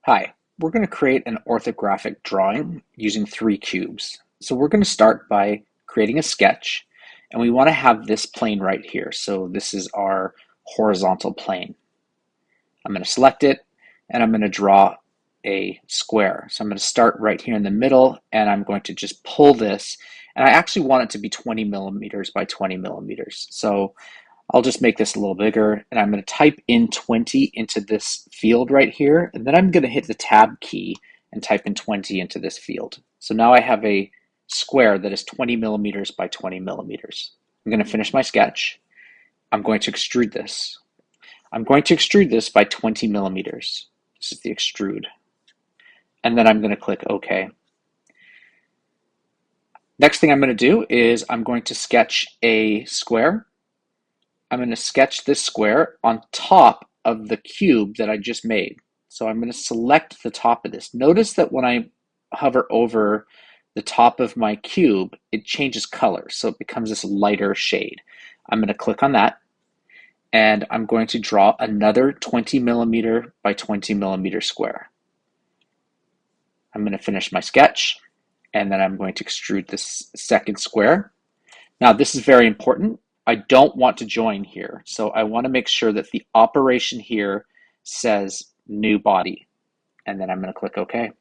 Hi, we're going to create an orthographic drawing using three cubes. So we're going to start by creating a sketch, and we want to have this plane right here. So this is our horizontal plane. I'm going to select it, and I'm going to draw a square. So I'm going to start right here in the middle, and I'm going to just pull this, and I actually want it to be 20 millimeters by 20 millimeters. So I'll just make this a little bigger, and I'm going to type in 20 into this field right here, and then I'm going to hit the tab key and type in 20 into this field. So now I have a square that is 20 millimeters by 20 millimeters. I'm going to finish my sketch. I'm going to extrude this. I'm going to extrude this by 20 millimeters. This is the extrude. And then I'm going to click OK. Next thing I'm going to do is I'm going to sketch a square. I'm going to sketch this square on top of the cube that I just made. So I'm going to select the top of this. Notice that when I hover over the top of my cube, it changes color. So it becomes this lighter shade. I'm going to click on that, and I'm going to draw another 20 millimeter by 20 millimeter square. I'm going to finish my sketch, and then I'm going to extrude this second square. Now this is very important. I don't want to join here. So I want to make sure that the operation here says new body. And then I'm going to click OK.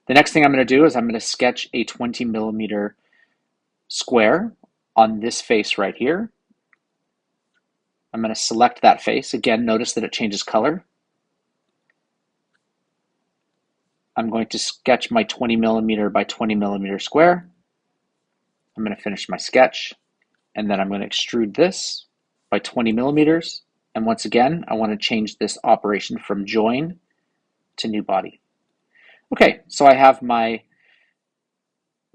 The next thing I'm going to do is I'm going to sketch a 20 millimeter square on this face right here. I'm going to select that face. Again, notice that it changes color. I'm going to sketch my 20 millimeter by 20 millimeter square. I'm going to finish my sketch. And then I'm going to extrude this by 20 millimeters. And once again, I want to change this operation from join to new body. Okay, so I have my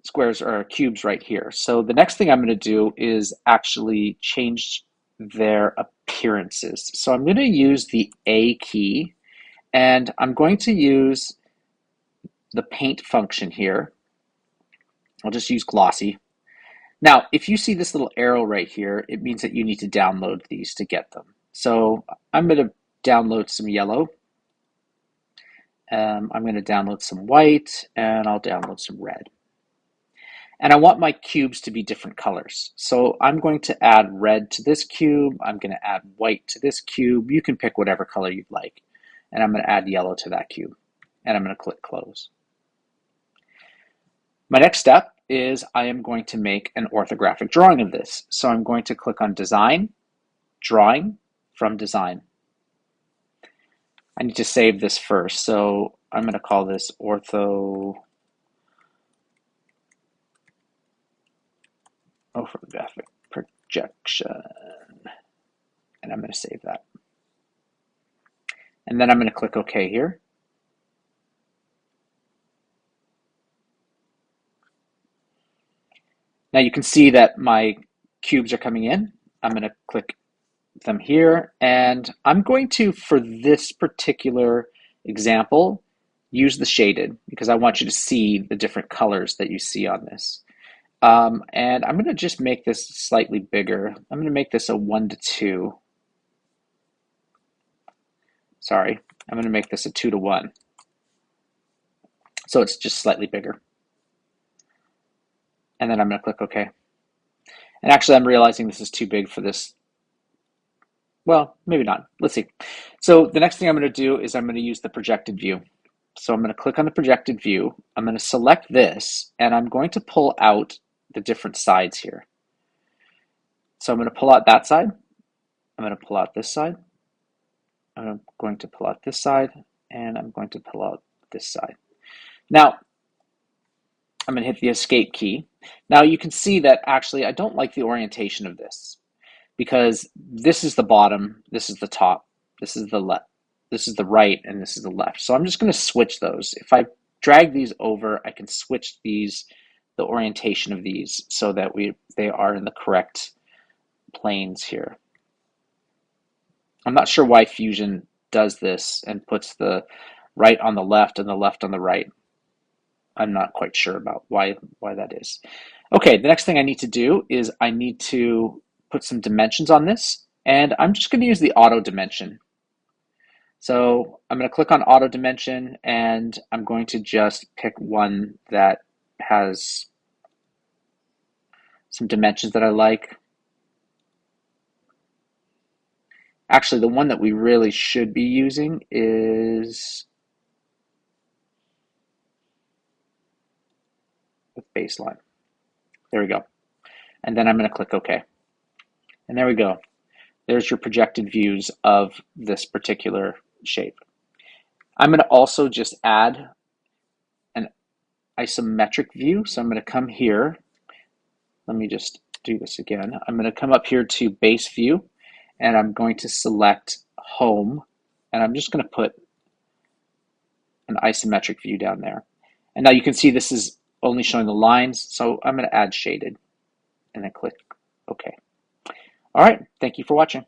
squares or cubes right here. So the next thing I'm going to do is actually change their appearances. So I'm going to use the A key, and I'm going to use the paint function here. I'll just use glossy. Now, if you see this little arrow right here, it means that you need to download these to get them. So I'm going to download some yellow. I'm going to download some white, and I'll download some red. And I want my cubes to be different colors. So I'm going to add red to this cube. I'm going to add white to this cube. You can pick whatever color you'd like. And I'm going to add yellow to that cube. And I'm going to click close. My next step is I am going to make an orthographic drawing of this. So I'm going to click on Design, Drawing, from Design. I need to save this first. So I'm going to call this Orthographic Projection. And I'm going to save that. And then I'm going to click OK here. Now you can see that my cubes are coming in. I'm going to click them here, and I'm going to, for this particular example, use the shaded because I want you to see the different colors that you see on this. And I'm going to just make this slightly bigger. I'm going to make this a 1:2. Sorry, I'm going to make this a 2:1. So it's just slightly bigger. And then I'm going to click OK. And actually, I'm realizing this is too big for this. Well, maybe not. Let's see. So the next thing I'm going to do is I'm going to use the projected view. So I'm going to click on the projected view. I'm going to select this, and I'm going to pull out the different sides here. So I'm going to pull out that side. I'm going to pull out this side. I'm going to pull out this side, and I'm going to pull out this side. Now, I'm going to hit the escape key. Now you can see that actually I don't like the orientation of this because this is the bottom, this is the top, this is the left, this is the right, and this is the left. So I'm just going to switch those. If I drag these over, I can switch these, the orientation of these, so that they are in the correct planes here. I'm not sure why Fusion does this and puts the right on the left and the left on the right. I'm not quite sure about why that is. Okay, the next thing I need to do is I need to put some dimensions on this, and I'm just going to use the auto dimension. So I'm going to click on auto dimension, and I'm going to just pick one that has some dimensions that I like. Actually, the one that we really should be using is with baseline. There we go. And then I'm going to click OK. And there we go. There's your projected views of this particular shape. I'm going to also just add an isometric view. So I'm going to come here. Let me just do this again. I'm going to come up here to base view, and I'm going to select home, and I'm just going to put an isometric view down there. And now you can see this is only showing the lines, so I'm going to add shaded and then click OK. All right, thank you for watching.